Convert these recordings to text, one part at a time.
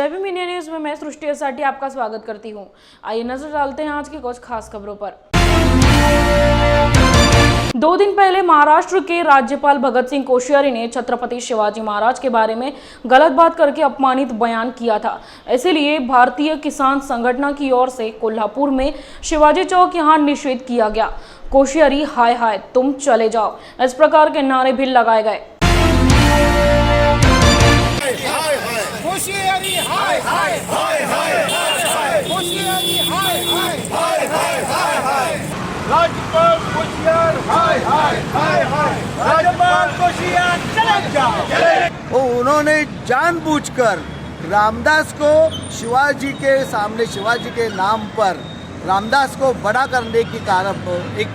जय Bhim India news में मैं सृष्टि एसाटी आपका स्वागत करती हूं। आइए नजर डालते हैं आज की कुछ खास खबरों पर। 2 दिन पहले महाराष्ट्र के राज्यपाल भगत सिंह कोश्यारी ने छत्रपति शिवाजी महाराज के बारे में गलत बात करके अपमानित बयान किया था। इसीलिए भारतीय किसान संगठन की ओर से कोल्हापुर में शिवाजी चौक यहां निषेध किया गया। कोश्यारी हाय हाय तुम चले जाओ, इस प्रकार के नारे भी लगाए गए। कोश्यारी हाय हाय हाय हाय हाय कोश्यारी हाय हाय हाय हाय हाय हाय राज्यपाल कोश्यार हाय हाय हाय हाय राज्यपाल कोश्यार चले जाओ। उन्होंने जानबूझकर रामदास को शिवाजी के सामने, शिवाजी के नाम पर रामदास को बड़ा करने की कारण एक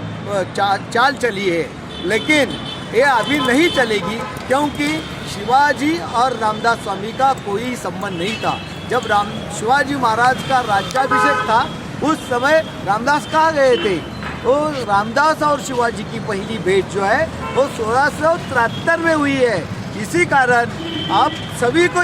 चाल चली है, लेकिन ये अभी नहीं चलेगी क्योंकि शिवाजी और रामदास स्वामी का कोई संबंध नहीं था। जब शिवाजी महाराज का राज्याभिषेक था उस समय रामदास कहाँ गए थे? वो रामदास और शिवाजी की पहली भेंट जो है वो 1673 में हुई है। इसी कारण आप सभी को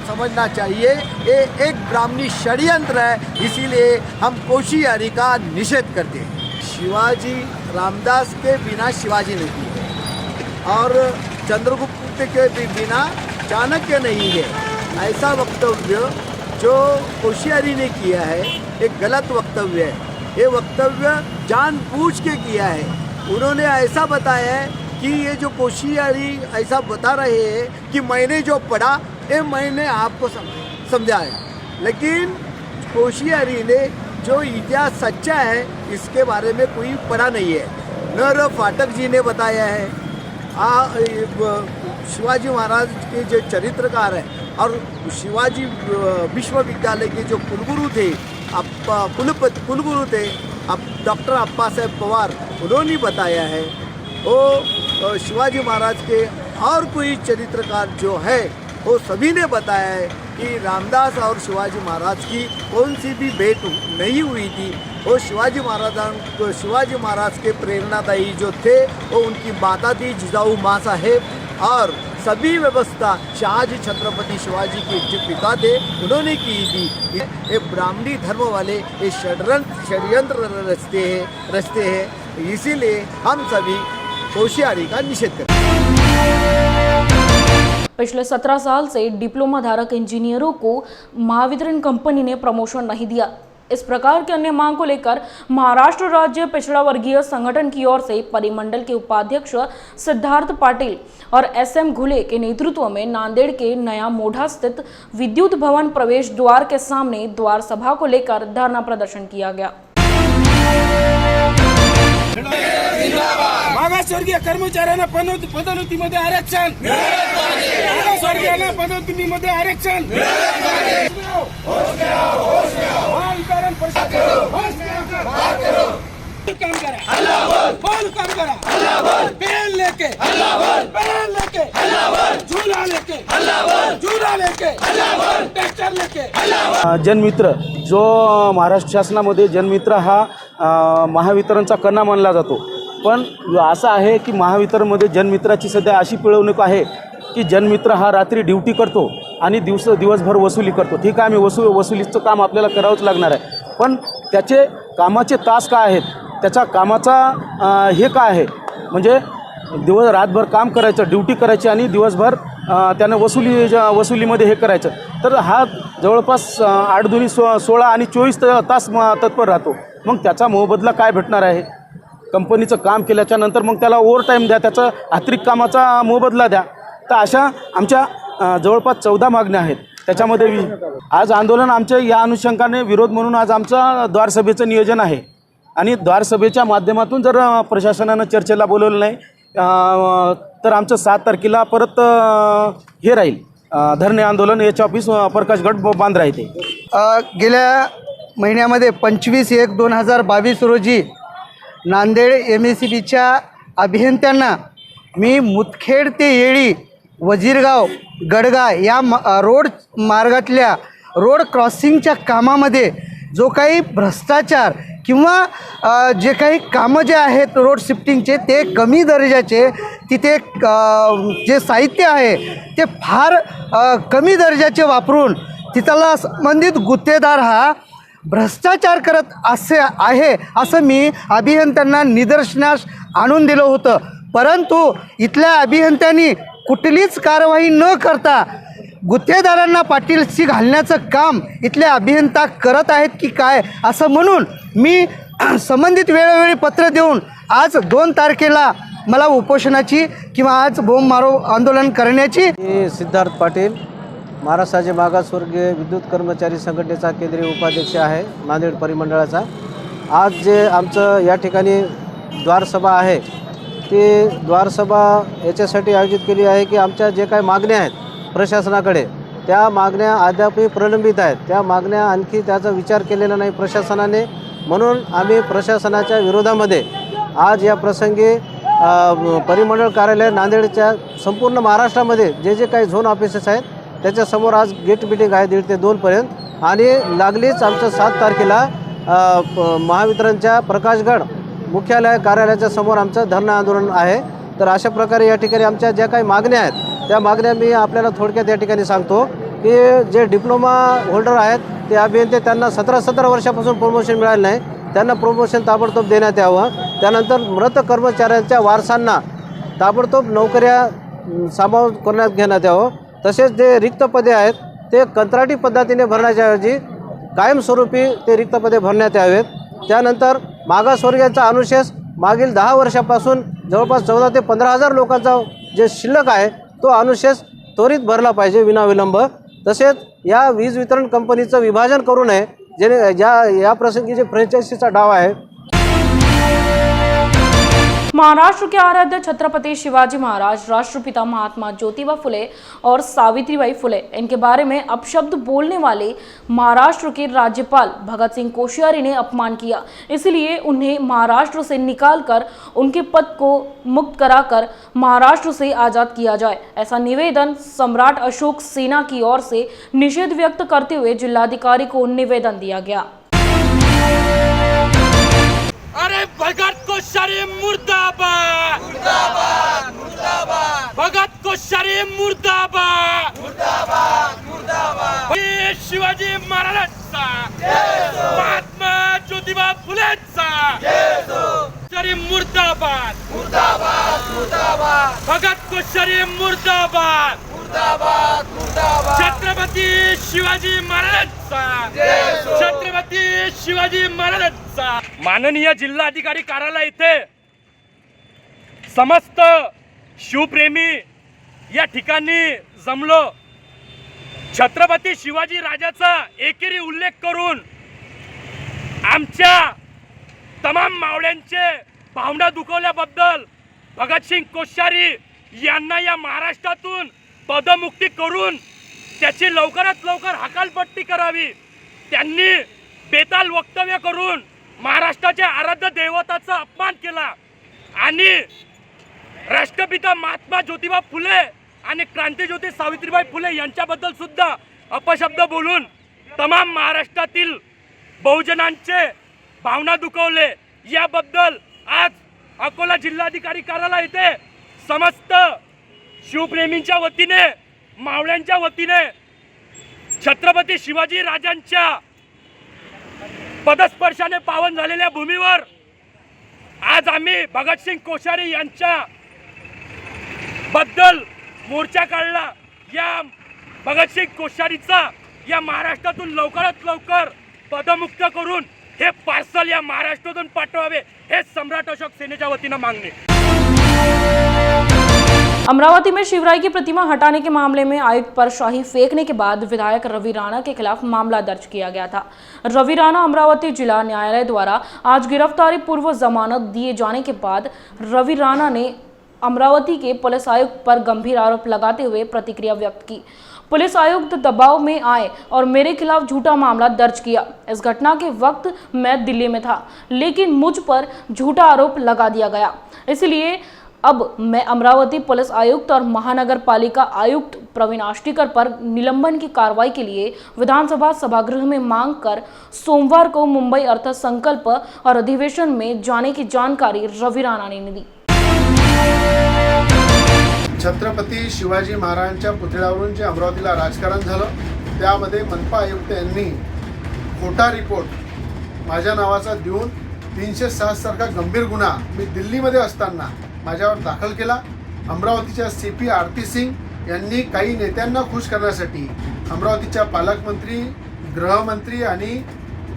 समझना चाहिए ये एक ब्राह्मणी षड्यंत्र है, इसीलिए हम कोश्यारी का निषेध करते हैं। शिवाजी रामदास के बिना शिवाजी नहीं है और चंद्रगुप्त के बिना चाणक्य नहीं है। ऐसा वक्तव्य जो कोश्यारी ने किया है एक गलत वक्तव्य है। ये वक्तव्य जानबूझ के किया है। उन्होंने ऐसा बताया है कि ये जो कोश्यारी ऐसा बता रहे हैं कि मैंने जो पढ़ा ये मैंने आपको समझाया, लेकिन कोश्यारी ने जो इतिहास सच्चा है इसके बारे में कोई पढ़ा नहीं है। नर फाटक जी ने बताया है, शिवाजी महाराज के जो चरित्रकार हैं और शिवाजी विश्वविद्यालय के जो कुलगुरु थे, कुलगुरु थे डॉक्टर अप्पा साहेब पवार, उन्होंने बताया है। वो शिवाजी महाराज के और कोई चरित्रकार जो है वो सभी ने बताया है कि रामदास और शिवाजी महाराज की कौन सी भी भेंट नहीं हुई थी। वो शिवाजी महाराज के प्रेरणादायी जो थे वो उनकी माता थी जिजाऊ माँ साहेब, और सभी व्यवस्था शाहजी छत्रपति शिवाजी के जो पिता थे उन्होंने की थी। ये ब्राह्मणी धर्म वाले ये षड्यंत्र रचते हैं, इसीलिए हम सभी कोश्यारी का निषेध करते हैं। पिछले 17 साल से डिप्लोमा धारक इंजीनियरों को महावितरण कंपनी ने प्रमोशन नहीं दिया। इस प्रकार के अन्य मांग को लेकर महाराष्ट्र राज्य पिछड़ा वर्गीय संगठन की ओर से परिमंडल के उपाध्यक्ष सिद्धार्थ पाटिल और SM घुले के नेतृत्व में नांदेड़ के नया मोढ़ा स्थित विद्युत भवन प्रवेश द्वार के सामने द्वार सभा को लेकर धरना प्रदर्शन किया गया। मागासवर्गीय कर्मचाऱ्यांना पदोन्नतीमध्ये आरक्षण, मागासवर्गीयांना पदोन्नतीमध्ये आरक्षण, महावितरण परिषद काम करा, पेन लेके झूला लेके ट्रैक्टर लेके। जनमित्र जो महाराष्ट्र शासनामध्ये जनमित्र हा महावितरणचा कणा मानला जातो, पण असं आहे की महावितरणमध्ये जनमित्राची सध्या अशी पिळवणूक आहे की जनमित्र हा रात्री ड्युटी करतो आणि दिवसभर वसुली करतो। ठीक आहे, आम्ही वसुलीचं काम आपल्याला करावंच लागणार आहे, पण त्याचे कामाचे तास काय आहेत, त्याचा कामाचा हे काय आहे, म्हणजे रातभर काम करायचं, ड्युटी करायची आणि दिवसभर त्यानं वसुलीमध्ये हे करायचं। तर हा जवळपास 8 दुनी 16 आणि 24 तास तत्पर राहतो। मग त्याचा मोबदला काय भेटणार आहे? कंपनीचं काम केल्याच्या नंतर मग त्याला ओव्हरटाईम द्या, त्याचा अतिरिक्त कामाचा मोबदला द्या। तर अशा आमच्या जवळपास 14 मागण्या आहेत। त्याच्यामध्ये आज आंदोलन आमच्या या अनुषंगाने विरोध म्हणून आज आमचं द्वारसभेचं नियोजन आहे आणि द्वारसभेच्या माध्यमातून जर प्रशासनानं चर्चेला बोलवलं नाही तर आमचं 7 तारखेला परत हे राहील धरणे आंदोलन, एच ऑफिस प्रकाशगड बांद्रा येथे। गेल्या महिन्यामध्ये 25/1/2022 रोजी नांदेड MSEBच्या अभियंत्यांना मी मुदखेड ते येळी, वजीरगाव, गडगा या रोड मार्गातल्या रोड क्रॉसिंगच्या कामामध्ये जो काही भ्रष्टाचार किंवा जे काही कामं जे आहेत रोड शिफ्टिंगचे ते कमी दर्जाचे, तिथे जे साहित्य आहे ते फार कमी दर्जाचे वापरून तिथला संबंधित गुत्तेदार हा भ्रष्टाचार करत आहे असं मी अभियंत्यांना निदर्शनास आणून दिलं होतं. परंतु इथल्या अभियंत्यांनी कुठलीच कारवाई न करता गुत्तेदारांना पाठीशी घालण्याचं काम इथले अभियंता करत आहेत की काय असं म्हणून मी संबंधित वेळोवेळी पत्र देऊन आज 2 तारखेला मला उपोषणाची किंवा आज बोंब मारो आंदोलन करण्याची. मी सिद्धार्थ पाटील, महाराष्ट्र राज्य मागासवर्गीय विद्युत कर्मचारी संघटनेचा केंद्रीय उपाध्यक्ष आहे, नांदेड परिमंडळाचा. आज जे आमचं या ठिकाणी द्वारसभा आहे ती द्वारसभा याच्यासाठी आयोजित केली आहे की आमच्या जे काही मागण्या आहेत प्रशासनाकडे, त्या मागण्या अद्यापही प्रलंबित आहेत. त्या मागण्या आणखी त्याचा विचार केलेला नाही प्रशासनाने, म्हणून आम्ही प्रशासनाच्या विरोधामध्ये आज या प्रसंगी परिमंडळ कार्यालय नांदेडच्या संपूर्ण महाराष्ट्रामध्ये जे जे काही झोन ऑफिसेस आहेत त्याच्यासमोर आज गेट मीटिंग आहे 1:30 ते 2पर्यंत. आणि लागलीच आमचं 7 तारखेला महावितरणच्या प्रकाशगड मुख्यालय कार्यालयाच्या समोर आमचं धरणं आंदोलन आहे. तर अशा प्रकारे या ठिकाणी आमच्या ज्या काही मागण्या आहेत त्या मागण्या मी आपल्याला थोडक्यात या ठिकाणी सांगतो की जे डिप्लोमा होल्डर आहेत ते अभियंते, त्यांना 17 वर्षापासून प्रमोशन मिळालं नाही, त्यांना प्रमोशन ताबडतोब देण्यात यावं. त्यानंतर मृत कर्मचाऱ्यांच्या वारसांना ताबडतोब नोकऱ्या सामावून करण्यात घेण्यात यावं. तसेच जे रिक्त पदे आहेत ते कंत्राटी पद्धतीने भरण्याच्या ऐवजी कायमस्वरूपी ते रिक्त पदे भरण्यात यावेत. त्यानंतर मागासवर्गीयांचा अनुशेष मागील 10 वर्षापासून जवळपास 14 ते 15,000 लोकांचा जे शिल्लक आहे तो अनुशेष त्वरित भरला पाहिजे विनाविलंब. तसेच या वीज वितरण कंपनीचं विभाजन करू नये, जेणे या प्रसंगी जे फ्रँचायझीचा डाव आहे. महाराष्ट्र के आराध्य छत्रपति शिवाजी महाराज, राष्ट्रपिता महात्मा ज्योतिबा फुले और सावित्रीबाई फुले, इनके बारे में अपशब्द बोलने वाले महाराष्ट्र के राज्यपाल भगत सिंह कोश्यारी ने अपमान किया, इसलिए उन्हें महाराष्ट्र से निकालकर उनके पद को मुक्त कराकर महाराष्ट्र से आज़ाद किया जाए, ऐसा निवेदन सम्राट अशोक सेना की ओर से निषेध व्यक्त करते हुए जिलाधिकारी को निवेदन दिया गया। अरे भगत कोश्यारी मुर्दाबाद, मुर्दाबाद, मुर्दाबाद. भगत कोश्यारी मुर्दाबाद, मुर्दाबाद, मुर्दाबाद. शिवाजी महाराजांचा, महात्मा ज्योतिबा फुलेंचा, कोश्यारी मुर्दाबाद, मुर्दाबाद, मुर्दाबाद. भगत कोश्यारी मुर्दाबाद, मुर्दाबाद, मुर्दाबाद. छत्रपती शिवाजी महाराजांचा, छत्रपती शिवाजी महाराजांचा. माननीय जिल्हाधिकारी कार्यालय इथे समस्त शिवप्रेमी या ठिकाणी जमलो. छत्रपती शिवाजी राजाचा एकेरी उल्लेख करून आमच्या तमाम मावळ्यांचे भावना दुखवल्याबद्दल भगतसिंग कोश्यारी यांना या महाराष्ट्रातून पदमुक्ती करून त्याची लवकरात लवकर हकालपट्टी करावी. त्यांनी बेताल वक्तव्य करून महाराष्ट्राच्या आराध्य दैवताचा अपमान केला आणि राष्ट्रपिता महात्मा ज्योतिबा फुले आणि क्रांतिज्योती सावित्रीबाई फुले यांच्याबद्दल सुद्धा अपशब्द बोलून तमाम महाराष्ट्रातील बहुजनांचे भावना दुखवले. याबद्दल आज अकोला जिल्हाधिकारी कार्यालय येथे समस्त शिवप्रेमींच्या वतीने, मावळ्यांच्या वतीने छत्रपती शिवाजी राजांच्या पदस्पर्शाने पावन झालेल्या भूमीवर आज आम्ही भगतसिंग कोश्यारी यांच्या बद्दल मोर्चा काढला. या भगतसिंग कोश्यारीचा या महाराष्ट्रातून लवकरात लवकर पदमुक्त करून हे पार्सल या महाराष्ट्रातून पाठवावे, हे सम्राट अशोक सेनेच्या वतीने मागणे. अमरावती में शिवराय की प्रतिमा हटाने के मामले में आयुक्त पर शाही फेंकने के बाद विधायक रवि राणा के खिलाफ मामला दर्ज किया गया था। रवि राणा अमरावती जिला न्यायालय द्वारा आज गिरफ्तारी पूर्व जमानत दिए जाने के बाद रवि राणा ने अमरावती के पुलिस आयुक्त पर गंभीर आरोप लगाते हुए प्रतिक्रिया व्यक्त की। पुलिस आयुक्त दबाव में आए और मेरे खिलाफ झूठा मामला दर्ज किया। इस घटना के वक्त मैं दिल्ली में था, लेकिन मुझ पर झूठा आरोप लगा दिया गया, इसलिए अब मैं अमरावती पुलिस आयुक्त और महानगर पालिका आयुक्त प्रवीण आष्टीकर पर निलंबन की कार्रवाई के लिए विधानसभा सभागृह में मांग कर सोमवार को मुंबई अर्थसंकल्प और अधिवेशन में जाने की जानकारी रवि राणा ने दी। छत्रपती शिवाजी महाराजांच्या पुतळ्यावरून जे अमरावतीला राजकारण झालं त्यामध्ये मनपा आयुक्त यांनी खोटा रिपोर्ट माझ्या नावाचा देऊन 307 सारखा गंभीर गुन्हा मी दिल्लीमध्ये असताना माझ्यावर दाखल केला. अमरावतीच्या CP आरती सिंग यांनी काही नेत्यांना खुश करण्यासाठी अमरावतीच्या पालकमंत्री, गृहमंत्री आणि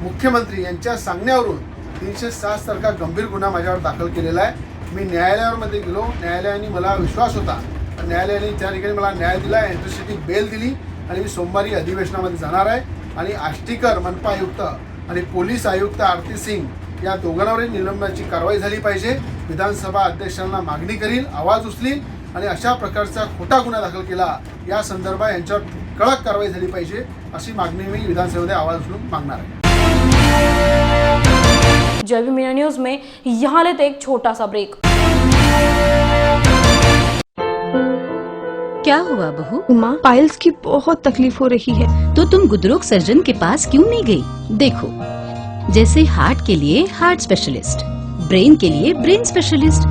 मुख्यमंत्री यांच्या सांगण्यावरून 307 सारखा गंभीर गुन्हा माझ्यावर दाखल केलेला आहे. मी न्यायालयामध्ये गेलो. न्यायालयाने मला विश्वास होता. न्यायालयाने त्या ठिकाणी मला न्याय दिला, एंट्रीसाठी बेल दिली आणि मी सोमवारी अधिवेशनामध्ये जाणार आहे. आणि आष्टीकर मनपा आयुक्त आणि पोलीस आयुक्त आरती सिंग या दोघांवरही निलंबनाची कारवाई झाली पाहिजे. विधानसभा अध्यक्षांना मागणी करील, आवाज उचलील आणि अशा प्रकारचा खोटा गुन्हा दाखल केला या संदर्भात यांच्यावर कडक कारवाई झाली पाहिजे अशी मागणी मी विधानसभेमध्ये आवाज उचलून मागणार आहे. जय मीडिया न्यूज में यहाँ लेते एक छोटा सा ब्रेक। क्या हुआ बहू? माँ, पाइल्स की बहुत तकलीफ हो रही है। तो तुम गुदरोग सर्जन के पास क्यों नहीं गई? देखो, जैसे हार्ट के लिए हार्ट स्पेशलिस्ट, ब्रेन के लिए ब्रेन स्पेशलिस्ट,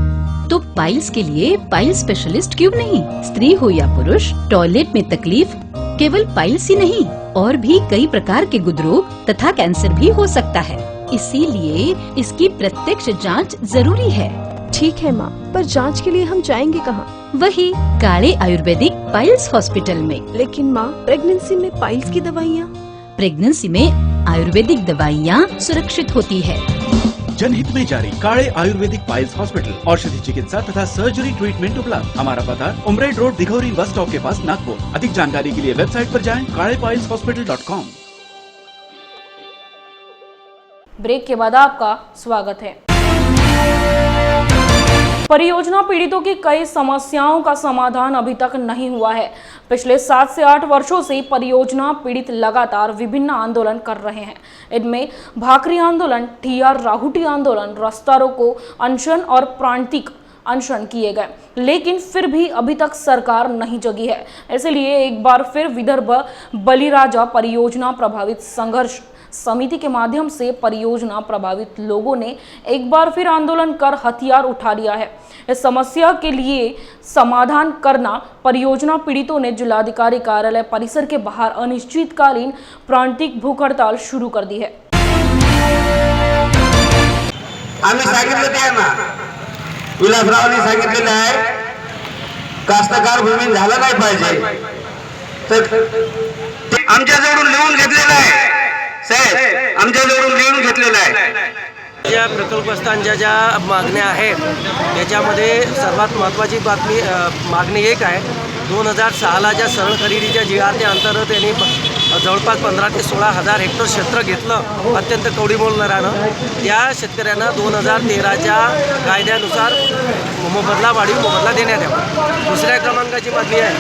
तो पाइल्स के लिए पाइल स्पेशलिस्ट क्यों नहीं? स्त्री हो या पुरुष, टॉयलेट में तकलीफ केवल पाइल्स ही नहीं, और भी कई प्रकार के गुदरोग तथा कैंसर भी हो सकता है। इसीलिए इसकी प्रत्यक्ष जांच जरूरी है। ठीक है माँ, पर जांच के लिए हम जाएंगे कहाँ? वही काले आयुर्वेदिक पाइल्स हॉस्पिटल में। लेकिन माँ, प्रेगनेंसी में पाइल्स की दवाइयाँ? प्रेगनेंसी में आयुर्वेदिक दवाइयाँ सुरक्षित होती है। जनहित में जारी काले आयुर्वेदिक पाइल्स हॉस्पिटल, औषधि चिकित्सा तथा सर्जरी ट्रीटमेंट उपलब्ध। हमारा पता उमरेड रोड, दिघौरी बस स्टॉप के पास, नागपुर। अधिक जानकारी के लिए वेबसाइट पर जाएं kalepileshospital.com। ब्रेक के बाद आपका स्वागत है। परियोजना पीड़ितों की कई समस्याओं का समाधान अभी तक नहीं हुआ है। पिछले 7 से 8 वर्षों से परियोजना पीड़ित लगातार विभिन्न आंदोलन कर रहे हैं। इनमें भाकरी आंदोलन, TR राहुटी आंदोलन, रास्ता रोको, अनशन और प्रांतिक अनशन किए गए, लेकिन फिर भी अभी तक सरकार नहीं जगी है। इसलिए एक बार फिर विदर्भ बलिराजा परियोजना प्रभावित संघर्ष समिति के माध्यम से परियोजना प्रभावित लोगों ने एक बार फिर आंदोलन कर हथियार उठा लिया है। इस समस्या के लिए समाधान करना परियोजना पीड़ितों ने जिलाधिकारी कार्यालय परिसर के बाहर अनिश्चितकालीन प्रांतिक भूख हड़ताल शुरू कर दी है। आम्ही सांगितलं त्यांना, विलासरावांनी सांगितलेलं आहे कास्तकार भूमी झालं नाही पाहिजे, तर आमच्याजवळून लिहून घेतलेलं आहे साहेब, आमच्याजवळून लिहून घेतलेलं आहे। ज्या प्रकल्पस्थांच्या ज्या मागण्या आहेत त्याच्यामध्ये सर्वात महत्त्वाची मागणी एक आहे, 2006ला ज्या सरळ खरेदीच्या GRT अंतर्गत त्यांनी जवळपास 15 ते 16 हजार हेक्टर क्षेत्र घेतलं अत्यंत कवडीमोल दरानं। त्या शेतकऱ्यांना 2013च्या कायद्यानुसार वाढीव मोबदला देण्यात यावा। दुसऱ्या क्रमांकाची मागणी आहे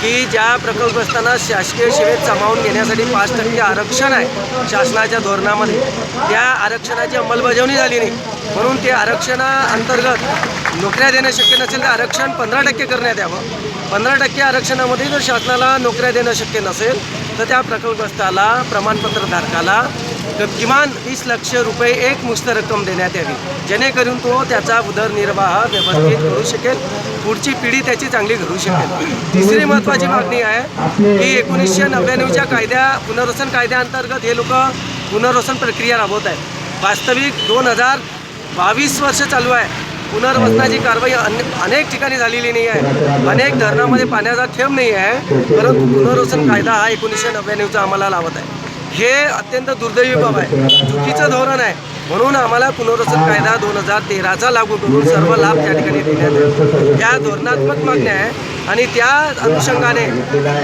की ज्या प्रकल्पस्थांना शासकीय सेवेत सामावून घेण्यासाठी 5% आरक्षण आहे शासनाच्या धोरणामध्ये, त्या आरक्षणाची अंमलबजावणी झाली नाही, म्हणून ते आरक्षणाअंतर्गत नोकऱ्या देणं शक्य नसेल तर आरक्षण 15% करण्यात यावं। 15% आरक्षणामध्ये जर शासनाला नोकऱ्या देणं शक्य नसेल तर त्या प्रकल्पस्थाला, प्रमाणपत्रधारकाला किमान 20 लाख रुपये एकमुश्त रक्कम देण्यात यावी, जेणेकरून तो त्याचा उदरनिर्वाह व्यवस्थित करू शकेल, पुढची पिढी त्याची चांगली घडू शकेल। तिसरी महत्त्वाची मागणी आहे की 1999च्या पुनर्वसन कायद्याअंतर्गत हे लोक पुनर्वसन प्रक्रिया राबवत आहेत। वास्तविक 2022 वर्ष चालू आहे, पुनर्वसनाची कारवाई अनेक ठिकाणी झालेली नाही आहे, अनेक धरणामध्ये पाण्याचा थेंब नाही आहे, परंतु पुनर्वसन कायदा हा 1999चा आम्हाला लावत आहे। हे अत्यंत दुर्दैवी बाब आहे, चुकीचं धोरण आहे, म्हणून आम्हाला पुनर्वसन कायदा 2013चा लागू करून सर्व लाभ त्या ठिकाणी देण्यात येईल। या धोरणात्मक मागण्या आहे आणि त्या अनुषंगाने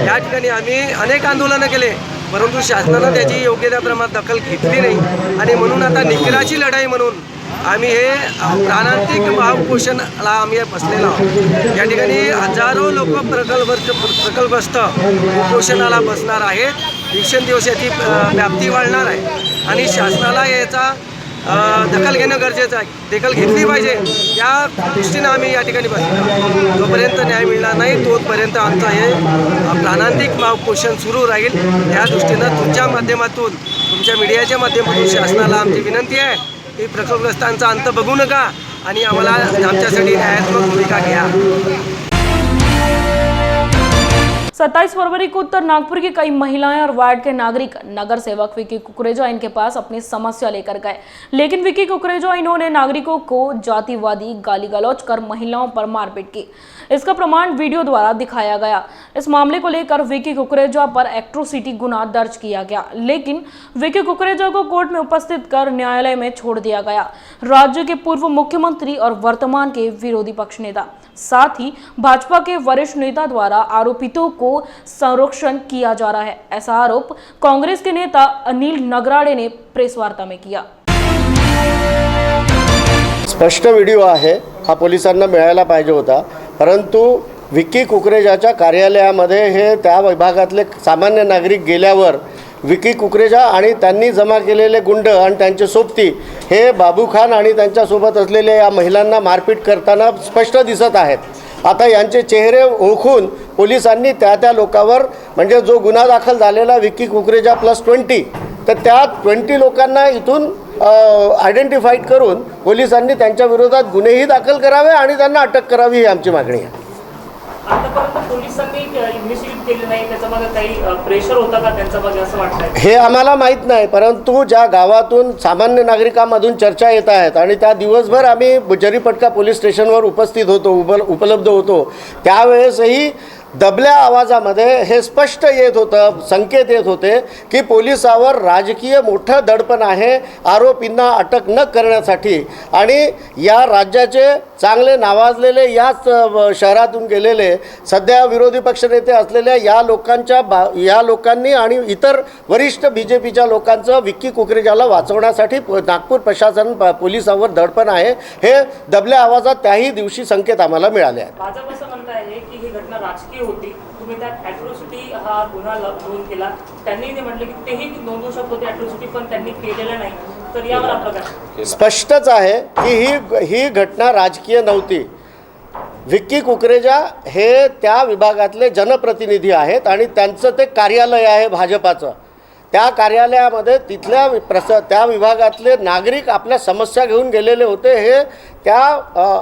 या ठिकाणी आम्ही अनेक आंदोलनं केले, परंतु शासनानं त्याची योग्य त्या प्रमाणात दखल घेतली नाही आणि म्हणून आता निकराची लढाई म्हणून आम्ही हे प्राणांतिक महाउपोषणाला आम्ही बसलेलो आहोत। या ठिकाणी हजारो लोक प्रकल्पस्थ उपोषणाला बसणार आहेत। दिवसेंदिवस याची व्याप्ती वाढणार आहे आणि शासनाला याचा दखल घेणं गरजेचं आहे, दखल घेतली पाहिजे, या दृष्टीनं आम्ही या ठिकाणी बसलो। जोपर्यंत न्याय मिळणार नाही तोपर्यंत आमचं हे प्राणांतिक महाउपोषण सुरू राहील। त्या दृष्टीनं तुमच्या माध्यमातून, तुमच्या मीडियाच्या माध्यमातून शासनाला आमची विनंती आहे की प्रकल्पग्रस्तांचा अंत बघू नका आणि आम्हाला आमच्यासाठी न्यायात्मक भूमिका घ्या। 27 फरवरी को उत्तर नागपुर की कई महिलाएं और वार्ड के नागरिक नगर सेवक विक्की कुकरेजा इनके पास अपनी समस्या लेकर गए, लेकिन विक्की कुकरेजा इन्होंने नागरिकों को जातिवादी गाली गलौज कर महिलाओं पर मारपीट की। इसका प्रमाण वीडियो द्वारा दिखाया गया। इस मामले को लेकर विक्की कुकरेजा पर एट्रोसिटी गुना दर्ज किया गया, लेकिन विक्की कुकरेजा को कोर्ट में उपस्थित कर न्यायालय में छोड़ दिया गया। राज्य के पूर्व मुख्यमंत्री और वर्तमान के विरोधी पक्ष नेता, साथ ही भाजपा के वरिष्ठ नेता द्वारा आरोपितों को संरक्षण किया जा रहा है, ऐसा आरोप कांग्रेस के नेता अनिल नगराडे ने प्रेस वार्ता में किया। स्पष्ट व्हिडिओ आहे, हा पोलिसांना मिळायला पाहिजे होता, परंतु विक्की कुकरेजाच्या कार्यालयामध्ये हे त्या विभागातले सामान्य नागरिक गेल्यावर विक्की कुकरेजा आणि त्यांनी जमा केलेले गुंड आणि त्यांचे सोबती हे बाबू खान आणि त्यांच्यासोबत असलेल्या या महिलांना मारपीट करताना स्पष्ट दिसत आहेत। आता यांचे चेहरे ओळखून पोलिसांनी त्या लोकांवर, म्हणजे जो गुन्हा दाखल झालेला विक्की कुकरेजा +20, तर त्या 20 लोकांना इथून आयडेंटिफाईड करून पोलिसांनी त्यांच्या विरोधात गुन्हेही दाखल करावे आणि त्यांना अटक करावी ही आमची मागणी आहे। आतापर्यंत पोलिसांनी इन्व्हेस्टिगेट केले नाही, त्याच्यामध्ये काही प्रेशर होता का त्यांच्यामध्ये असं वाटतंय? हे आम्हाला माहीत नाही, परंतु ज्या गावातून सामान्य नागरिकांमधून चर्चा येत आहेत आणि त्या दिवसभर आम्ही जरीपटका पोलीस स्टेशनवर उपस्थित होतो, उपलब्ध होतो, त्यावेळेसही दबल्या आवाजामध्ये हे स्पष्ट येत होतं, संकेत येत होते की पोलिसावर राजकीय मोठं दडपण आहे आरोपींना अटक न करण्यासाठी। आणि या राज्याचे चांगले नावाजलेले याच शहरातून गेलेले सध्या विरोधी पक्षनेते असलेल्या या लोकांनी आणि इतर वरिष्ठ BJPच्या लोकांचं विक्की कुकरेजाला वाचवण्यासाठी नागपूर प्रशासन पोलिसावर दडपण आहे, हे दबल्या आवाजात त्याही दिवशी संकेत आम्हाला मिळाले आहेत। भाजप असं म्हणत आहे की ही घटना राजकीय होती, तुम्ही त्यात ॲट्रोसिटी हा गुन्हा नोंद केला, त्यांनी ते म्हटलं की तेही नोंदवू शकत होते ॲट्रोसिटी, पण त्यांनी केलेलं नाही, तर यावर आपलं काय? स्पष्टच आहे की ही घटना राजकीय नव्हती। विक्की कुकरेजा हे त्या विभागातले जनप्रतिनिधी आहेत आणि त्यांचं ते कार्यालय आहे भाजपाचं। त्या कार्यालयामध्ये त्या विभागातले नागरिक आपल्या समस्या घेऊन गेलेले होते, हे त्या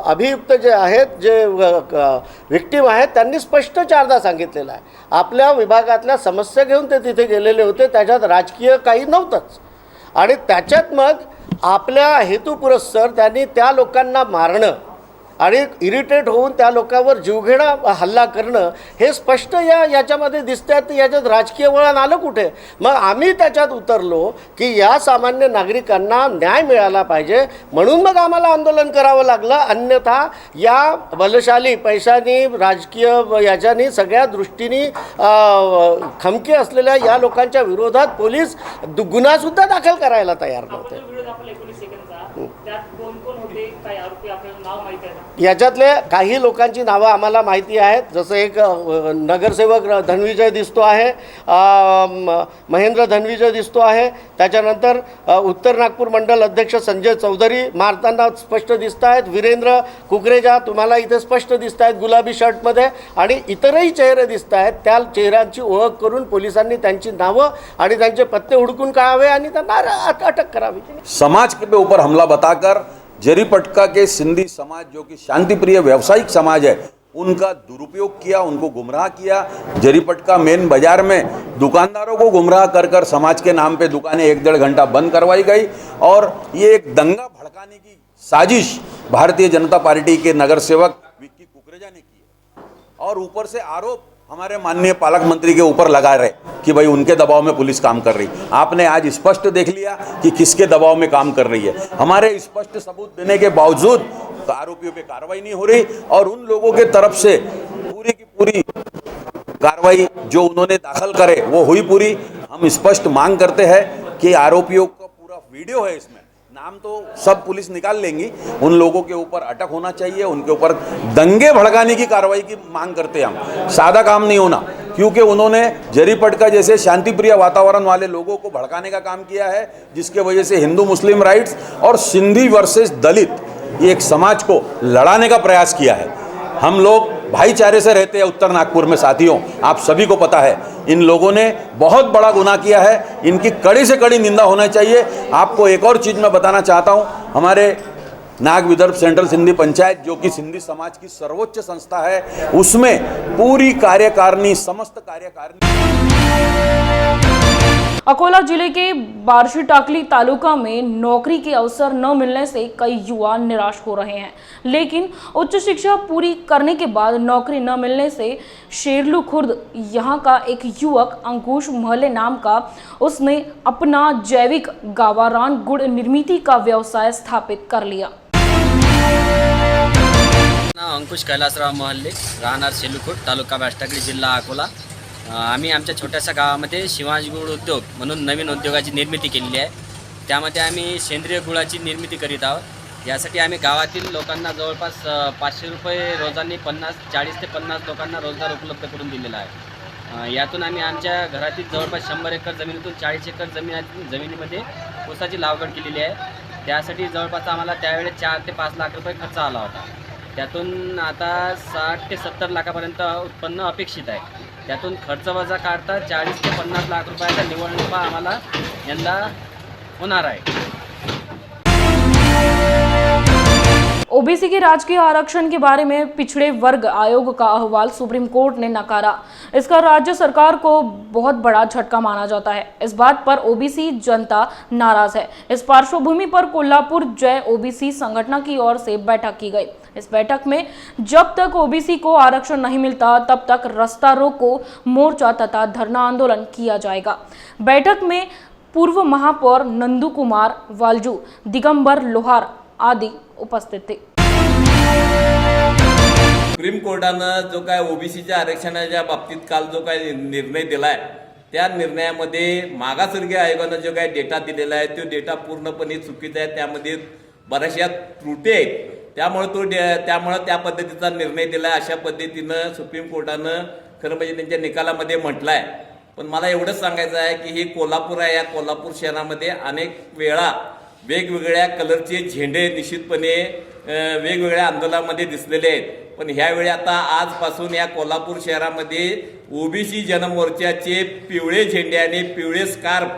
अभियुक्त जे आहेत, जे विक्टीम आहेत, त्यांनी स्पष्ट 4दा सांगितलेलं आहे। आपल्या विभागातल्या समस्या घेऊन ते तिथे गेलेले होते, त्याच्यात राजकीय काही नव्हतंच। आणि त्याच्यात मग आपल्या हेतुपुरस्सर त्यांनी त्या लोकांना मारणं आणि इरिटेट होऊन त्या लोकांवर जीवघेणा हल्ला करणं हे स्पष्ट याच्यामध्ये दिसतं। तर याच्यात राजकीय वळण आलं कुठे? मग आम्ही त्याच्यात उतरलो की या सामान्य नागरिकांना न्याय मिळाला पाहिजे, म्हणून मग आम्हाला आंदोलन करावं लागलं। अन्यथा या बलशाली पैशानी, राजकीय याच्यानी, सगळ्या दृष्टीने खमके असलेल्या या लोकांच्या विरोधात पोलीस गुन्हासुद्धा दाखल करायला तयार नव्हते। याच्यातले काही लोकांची नावं आम्हाला माहिती आहेत, जसं एक नगरसेवक धनविजय दिसतो आहे, महेंद्र धनविजय दिसतो आहे, त्याच्यानंतर उत्तर नागपूर मंडल अध्यक्ष संजय चौधरी मारताना स्पष्ट दिसत आहेत, वीरेंद्र कुकरेजा तुम्हाला इथे स्पष्ट दिसत आहेत गुलाबी शर्टमध्ये, आणि इतरही चेहरे दिसत आहेत। त्या चेहऱ्यांची ओळख करून पोलिसांनी त्यांची नावं आणि त्यांचे पत्ते हुडकून काढावे आणि त्यांना अटक करावी। समाज के ऊपर हमला बताकर जरीपटका के सिंधी समाज, जो कि शांतिप्रिय व्यावसायिक समाज है, उनका दुरुपयोग किया, उनको गुमराह किया। जरीपटका मेन बाजार में दुकानदारों को गुमराह कर समाज के नाम पे दुकानें 1-1.5 घंटा बंद करवाई गई, और ये एक दंगा भड़काने की साजिश भारतीय जनता पार्टी के नगर सेवक विक्की कुकरेजा ने की है। और ऊपर से आरोप हमारे माननीय पालक मंत्री के ऊपर लगा रहे कि भाई उनके दबाव में पुलिस काम कर रही। आपने आज स्पष्ट देख लिया कि किसके दबाव में काम कर रही है। हमारे स्पष्ट सबूत देने के बावजूद आरोपियों पे कार्रवाई नहीं हो रही, और उन लोगों के तरफ से पूरी की पूरी कार्रवाई जो उन्होंने दाखिल करे वो हुई पूरी। हम स्पष्ट मांग करते हैं कि आरोपियों का पूरा वीडियो है, इसमें नाम तो सब पुलिस निकाल लेंगी, उन लोगों के ऊपर अटक होना चाहिए, उनके ऊपर दंगे भड़काने की कार्रवाई की मांग करते हैं हम। सादा काम नहीं होना, क्योंकि उन्होंने जरीपटका जैसे शांतिप्रिय वातावरण वाले लोगों को भड़काने का काम किया है, जिसके वजह से हिंदू मुस्लिम राइट्स और सिंधी वर्सेस दलित, ये एक समाज को लड़ाने का प्रयास किया है। हम लोग भाईचारे से रहते हैं उत्तर नागपुर में। साथियों, आप सभी को पता है इन लोगों ने बहुत बड़ा गुनाह किया है, इनकी कड़ी से कड़ी निंदा होना चाहिए। आपको एक और चीज़ मैं बताना चाहता हूँ, हमारे नाग विदर्भ सेंट्रल सिंधी पंचायत जो कि सिंधी समाज की सर्वोच्च संस्था है, उसमें पूरी कार्यकारिणी, समस्त कार्यकारिणी। अकोला जिले के बार्शी टाकली तालुका में नौकरी के अवसर न मिलने से कई युवा निराश हो रहे हैं, लेकिन उच्च शिक्षा पूरी करने के बाद नौकरी न मिलने से शेरलू खुर्द यहाँ का एक युवक अंकुश महले नाम का, उसने अपना जैविक गावारान गुड़ निर्मिती का व्यवसाय स्थापित कर लिया। अंकुश कैलासराव महल्ले, राहणार शेलूखुर्द, तालुका बार्शी जिल्हा अकोला। आम्ही आमच्या छोट्याशा गावामध्ये शिवाजी गुळ उद्योग म्हणून नवीन उद्योगाची निर्मिती केलेली आहे। त्यामध्ये आम्ही सेंद्रिय गुळाची निर्मिती करीत आहोत। यासाठी आम्ही गावातील लोकांना जवळपास 500 रुपये रोजांनी 40 ते 50 लोकांना रोजगार उपलब्ध करून दिलेला आहे। यातून आम्ही आमच्या घरातील जवळपास 100 एकर जमिनीतून 40 एकर जमिनीमध्ये ऊसाची लागवड केलेली आहे। त्यासाठी जवळपास आम्हाला त्यावेळेस 4 ते 5 लाख रुपये खर्च आला होता। त्यातून आता 60 ते 70 लाखापर्यंत उत्पन्न अपेक्षित आहे। त्यातून खर्च वजा काढता 40 ते 50 लाख रुपयाचा निव्वळ नफा आम्हाला यंदा होणार आहे। ओबीसी के राजकीय आरक्षण के बारे में पिछड़े वर्ग आयोग का अहवाल सुप्रीम कोर्ट ने नकारा। इसका राज्य सरकार को बहुत बड़ा झटका माना जाता है। इस बात पर ओबीसी जनता नाराज है। इस पार्श्वभूमि पर कोल्हापुर जय ओबीसी संगठन की ओर से बैठक की गई। इस बैठक में जब तक ओबीसी को आरक्षण नहीं मिलता तब तक रास्ता रोको, मोर्चा तथा धरना आंदोलन किया जाएगा। बैठक में पूर्व महापौर नंदू कुमार वालजू, दिगंबर लोहार आदि उपस्थित थे। सुप्रीम कोर्टानं जो काय ओबीसीच्या आरक्षणाच्या बाबतीत काल जो काय निर्णय दिलाय, त्या निर्णयामध्ये मागासवर्गीय आयोगानं जो काय डेटा दिलेला आहे तो डेटा पूर्णपणे चुकीचा आहे। त्यामध्ये बऱ्याचशा त्रुटी आहेत। त्यामुळे त्या पद्धतीचा निर्णय दिला। अशा पद्धतीनं सुप्रीम कोर्टानं खरं म्हणजे त्यांच्या निकालामध्ये म्हटलंय। पण मला एवढंच सांगायचं आहे की हे कोल्हापूर आहे। या कोल्हापूर शहरामध्ये अनेक वेळा वेगवेगळ्या कलरचे झेंडे निश्चितपणे वेगवेगळ्या आंदोलनामध्ये दिसलेले आहेत। पण ह्यावेळी आता आजपासून या कोल्हापूर शहरामध्ये ओबीसी जनमोर्चाचे पिवळे झेंडे आणि पिवळे स्कार्फ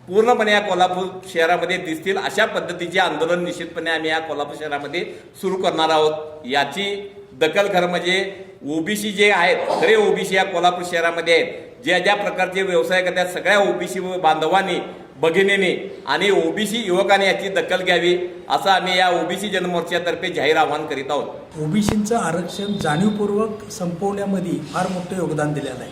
पूर्णपणे या कोल्हापूर शहरामध्ये दिसतील। अशा पद्धतीचे आंदोलन निश्चितपणे आम्ही या कोल्हापूर शहरामध्ये सुरू करणार आहोत। याची दखल खरं म्हणजे ओबीसी जे आहेत, खरे ओबीसी या कोल्हापूर शहरामध्ये आहेत, ज्या प्रकारचे व्यवसाय करतात सगळ्या ओबीसी बांधवांनी, भगिनींनी आणि ओबीसी युवकांनी याची दखल घ्यावी असं आम्ही या ओबीसी जनमोर्चातर्फे जाहीर आवाहन करीत आहोत। ओबीसींचं आरक्षण जाणीवपूर्वक संपवण्यामध्ये फार मोठं योगदान दिलेलं आहे।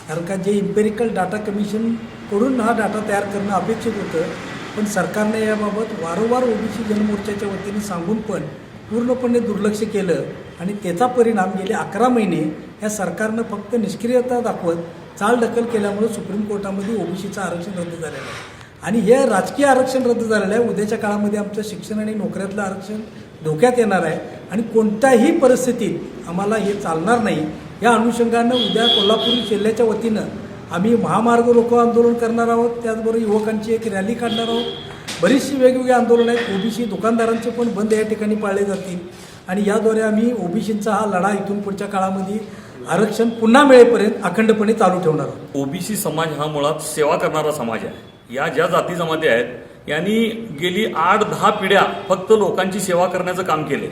कारण का जे इम्पेरिकल डाटा कमिशनकडून हा डाटा तयार करणं अपेक्षित होतं, पण सरकारने याबाबत वारंवार ओबीसी जनमोर्चाच्या वतीने सांगून पण पूर्णपणे दुर्लक्ष केलं आणि त्याचा परिणाम गेले 11 महिने या सरकारनं फक्त निष्क्रियता दाखवत चालढकल केल्यामुळे सुप्रीम कोर्टामध्ये ओबीसीचं आरक्षण रद्द झालेलं आहे। आणि हे राजकीय आरक्षण रद्द झालेलं आहे। उद्याच्या काळामध्ये आमचं शिक्षण आणि नोकऱ्यातलं आरक्षण धोक्यात येणार आहे आणि कोणत्याही परिस्थितीत आम्हाला हे चालणार नाही। या अनुषंगानं उद्या कोल्हापूर जिल्ह्याच्या वतीनं आम्ही महामार्ग रोको आंदोलन करणार आहोत। त्याचबरोबर युवकांची एक रॅली काढणार आहोत। बरीचशी वेगवेगळी आंदोलन आहेत। ओबीसी दुकानदारांचे पण बंद या ठिकाणी पाळले जातील आणि याद्वारे आम्ही ओबीसींचा हा लढा इथून पुढच्या काळामध्ये आरक्षण पुन्हा मिळेपर्यंत अखंडपणे चालू ठेवणार आहोत। ओबीसी समाज हा मुळात सेवा करणारा समाज आहे। या ज्या जाती जमाती आहेत यांनी गेली 8-10 पिढ्या फक्त लोकांची सेवा करण्याचं काम केले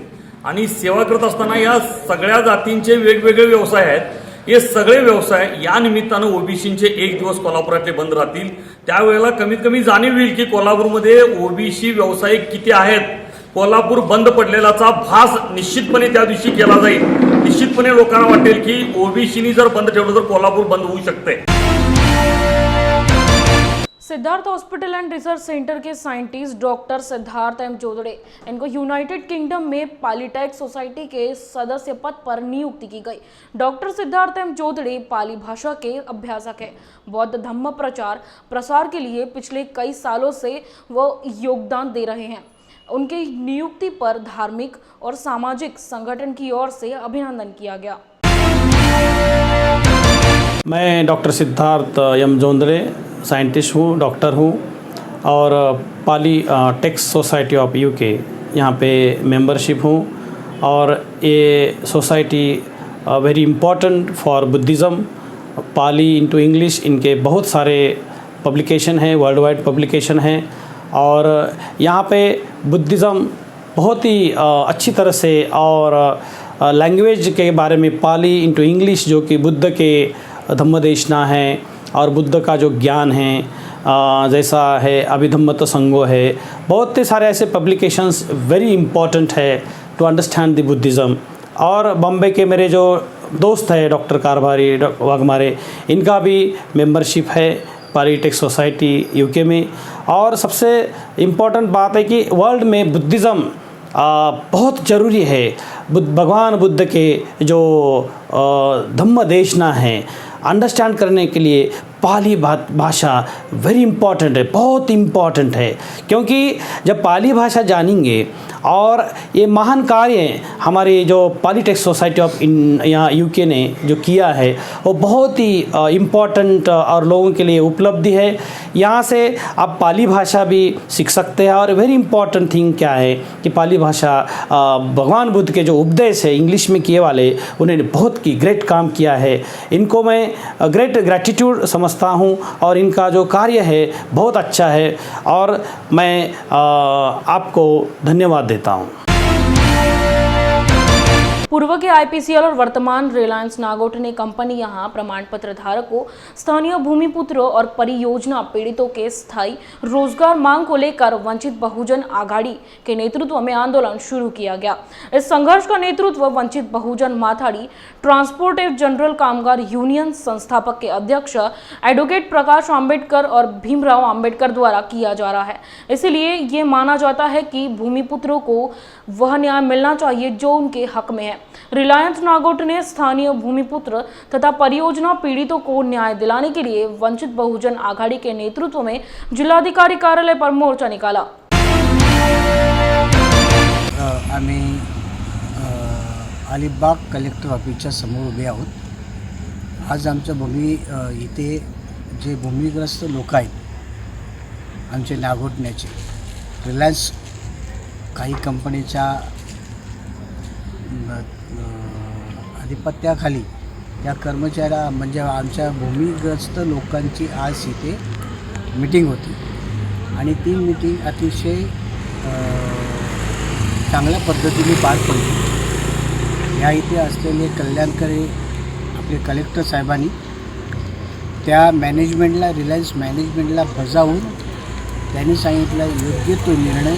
आणि सेवा करत असताना या सगळ्या जातींचे वेगवेगळे व्यवसाय आहेत। हे सगळे व्यवसाय या निमित्तानं ओबीसींचे एक दिवस कोल्हापुरातले बंद राहतील। त्यावेळेला कमीत कमी जाणीव येईल की कोल्हापूरमध्ये ओबीसी व्यावसायिक किती आहेत। कोल्हापूर बंद पडलेलाचा भास निश्चितपणे त्या दिवशी केला जाईल। निश्चितपणे लोकांना वाटेल की ओबीसीनी जर बंद ठेवलं तर कोल्हापूर बंद होऊ शकते। Siddharth hospital and research centre के scientist doctor Siddharth M Jodade, इनको यूनाइटेड किंगडम में पॉलीटेक सोसाइटी के सदस्य पद पर नियुक्ति की गई। डॉक्टर सिद्धार्थ एम जोदड़े पाली भाषा के अभ्यासक हैं। बौद्ध धम्म प्रचार प्रसार के लिए पिछले कई सालों से वो योगदान दे रहे हैं। उनकी नियुक्ति पर धार्मिक और सामाजिक संगठन की ओर से अभिनंदन किया गया। मैं doctor Siddharth M Jondade scientist हूँ, डॉक्टर हूँ और Pali text society of UK यहाँ पे मेंबरशिप हूँ। और ये society very important for Buddhism, Pali into English इनके बहुत सारे पब्लिकेशन हैं, वर्ल्ड वाइड पब्लिकेशन हैं। और यहाँ पे बुद्धिज़्म बहुत ही अच्छी तरह से और लैंग्वेज के बारे में पाली इंटू इंग्लिश, जो कि बुद्ध के धम्मदेशना है और बुद्ध का जो ज्ञान है जैसा है अभिधम्मत संगो है, बहुत ही सारे ऐसे पब्लिकेशंस वेरी इम्पॉर्टेंट है टू अंडरस्टैंड द बुद्धिज़्म। और बॉम्बे के मेरे जो दोस्त है डॉक्टर कारभारी वाघमारे, इनका भी मेंबरशिप है पाली टेक्स सोसाइटी यूके में। और सबसे इम्पॉर्टेंट बात है कि वर्ल्ड में बुद्धिज़्म बहुत ज़रूरी है। भगवान बुद्ध के जो धम्म देशना है अंडरस्टैंड करने के लिए पाली भाषा वेरी इम्पॉर्टेंट है, बहुत इम्पॉर्टेंट है। क्योंकि जब पाली भाषा जानेंगे और ये महान कार्य हमारी जो पाली टेक्स सोसाइटी ऑफ यहाँ यूके ने जो किया है वो बहुत ही इम्पॉर्टेंट और लोगों के लिए उपलब्धि है। यहाँ से आप पाली भाषा भी सीख सकते हैं। और वेरी इम्पॉर्टेंट थिंग क्या है कि पाली भाषा भगवान बुद्ध के जो उपदेश है इंग्लिश में किए वाले, उन्होंने बहुत की ग्रेट काम किया है। इनको मैं ग्रेट ग्रैटिट्यूड समझता हूँ और इनका जो कार्य है बहुत अच्छा है और मैं आपको धन्यवाद देता हूँ। पूर्व के आईपीसीएल और वर्तमान रिलायंस नागोट ने कंपनी यहां प्रमाण पत्र धारकों, स्थानीय भूमिपुत्रों और परियोजना पीड़ितों के स्थायी रोजगार मांग को लेकर वंचित बहुजन आघाड़ी के नेतृत्व में आंदोलन शुरू किया गया। इस संघर्ष का नेतृत्व वंचित बहुजन माथाड़ी ट्रांसपोर्टिव जनरल कामगार यूनियन संस्थापक के अध्यक्ष एडवोकेट प्रकाश आंबेडकर और भीमराव आंबेडकर द्वारा किया जा रहा है। इसलिए ये माना जाता है कि भूमिपुत्रों को वह न्याय मिलना चाहिए जो उनके हक में है। रिलायंस नागोट ने स्थानीय भूमिपुत्र तथा परियोजना पीड़ितों को न्याय दिलाने के लिए वंचित बहुजन आघाड़ी के नेतृत्व में जिल्हाधिकारी कार्यालय पर मोर्चा निकाला। आम्ही अलिबाग कलेक्टर ऑफिसच्या समोर उभे आहोत। आज आमच्या इथे जे भूमिग्रस्त लोक आहेत आमचे नागोटण्याचे, रिलायन्स काही कंपनीच्या आधिपत्याखाली या कर्मचाऱ्या म्हणजे आमच्या भूमिग्रस्त लोकांची आज इथे मीटिंग होती आणि ती मीटिंग अतिशय चांगल्या पद्धतीने पार पडली। या इथे असलेले कल्याणकारी आपले कलेक्टर साहेबांनी त्या मॅनेजमेंटला, रिलायन्स मॅनेजमेंटला बजावून त्यांनी सांगितलं योग्य तो निर्णय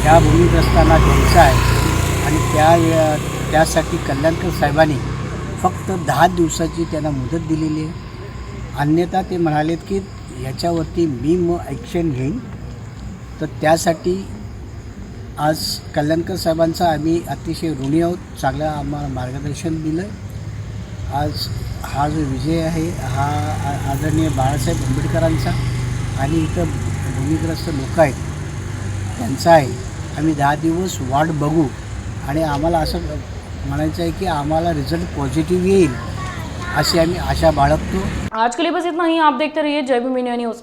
या भूमिग्रस्तांना घ्यायचा आहे आणि त्यासाठी कल्याणकर साहेबांनी फक्त 10 दिवसाची त्यांना मुदत दिलेली आहे। अन्यथा ते म्हणालेत की याच्यावरती मी ॲक्शन घेईन। तर त्यासाठी आज कल्याणकर साहेबांचा आम्ही अतिशय ऋणी आहोत, चांगलं आम्हाला मार्गदर्शन दिलं। आज हा जो विजय आहे हा आदरणीय बाळासाहेब आंबेडकरांचा आणि इथं भूमिग्रस्त लोक आहेत त्यांचा आहे। आम्ही 10 दिवस वाट बघू आणि आम्हाला असं म्हणायचं आहे की आम्हाला रिझल्ट पॉझिटिव्ह येईल अशी आम्ही आशा बाळगतो। आज के लिए बस इतना ही। आप देखते रहिए जय भीम इंडिया न्यूज़।